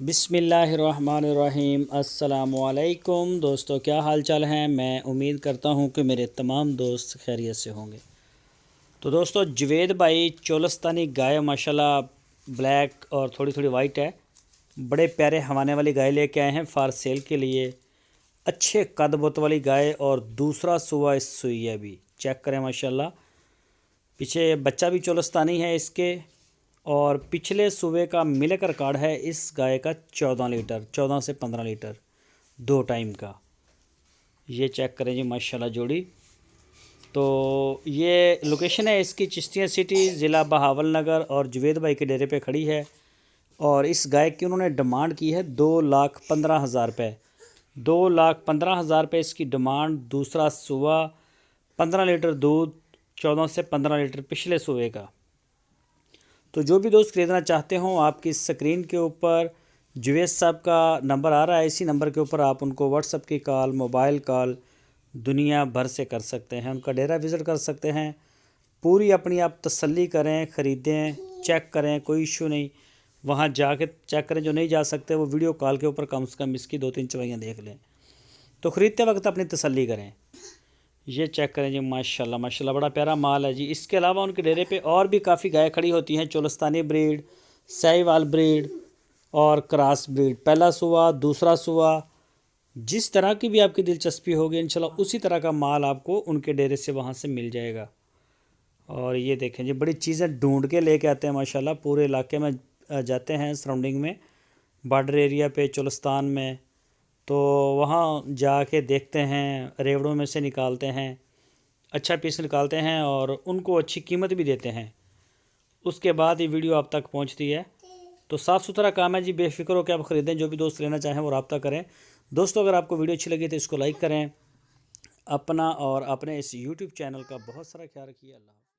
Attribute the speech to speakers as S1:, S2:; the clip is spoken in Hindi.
S1: बिस्मिल्लाहिर्रहमानिर्रहीम। अस्सलामुअलैकुम दोस्तों, क्या हाल चाल हैं। मैं उम्मीद करता हूं कि मेरे तमाम दोस्त खैरियत से होंगे। तो दोस्तों, जुवेद भाई चोलस्तानी गाय माशाल्लाह ब्लैक और थोड़ी थोड़ी वाइट है। बड़े प्यारे हवाने वाली गाय लेके आए हैं फॉर सेल के लिए। अच्छे कद बुत वाली गाय और दूसरा सुआ इस सुई है। अभी चेक करें माशाल्लाह। पीछे बच्चा भी चोलस्तानी है इसके। और पिछले सूबे का मिल्क रिकॉर्ड है इस गाय का 14 लीटर, 14 से 15 लीटर 2 टाइम का। ये चेक करें जी माशाल्लाह जोड़ी। तो ये लोकेशन है इसकी चिश्तिया सिटी, ज़िला बहावल नगर, और जुवेद भाई के डेरे पे खड़ी है। और इस गाय की उन्होंने डिमांड की है 2,15,000 रुपये। 2,15,000 रुपये इसकी डिमांड। दूसरा सुबह 15 लीटर दूध, 14 से 15 लीटर पिछले सुबह का। तो जो भी दोस्त खरीदना चाहते हों, आपकी स्क्रीन के ऊपर जुवेद साहब का नंबर आ रहा है। इसी नंबर के ऊपर आप उनको व्हाट्सएप की कॉल, मोबाइल कॉल दुनिया भर से कर सकते हैं। उनका डेरा विज़िट कर सकते हैं। पूरी अपनी आप तसल्ली करें, ख़रीदें, चेक करें, कोई इशू नहीं। वहाँ जाके चेक करें। जो नहीं जा सकते वो वीडियो कॉल के ऊपर कम से कम इसकी 2-3 चवाइयाँ देख लें। तो ख़रीदते वक्त अपनी तसल्ली करें। ये चेक करें जी माशाल्लाह माशाल्लाह, बड़ा प्यारा माल है जी। इसके अलावा उनके डेरे पे और भी काफ़ी गाय खड़ी होती हैं। चोलस्तानी ब्रीड, साहिवाल ब्रीड और क्रॉस ब्रीड। पहला सुआ, दूसरा सुआ, जिस तरह की भी आपकी दिलचस्पी होगी इंशाल्लाह उसी तरह का माल आपको उनके डेरे से वहाँ से मिल जाएगा। और ये देखें जी, बड़ी चीज़ें ढूंढ के लेके आते हैं माशाल्लाह। पूरे इलाके में जाते हैं, सराउंडिंग में, बॉर्डर एरिया पे, चोलस्तान में। तो वहाँ जाके देखते हैं, रेवड़ों में से निकालते हैं, अच्छा पीस निकालते हैं और उनको अच्छी कीमत भी देते हैं। उसके बाद ये वीडियो आप तक पहुँचती है। तो साफ़ सुथरा काम है जी, बेफिक्र हो के आप ख़रीदें। जो भी दोस्त लेना चाहें वो रब्ता करें। दोस्तों, अगर आपको वीडियो अच्छी लगी तो इसको लाइक करें। अपना और अपने इस यूट्यूब चैनल का बहुत सारा ख्याल रखिए। अल्लाह।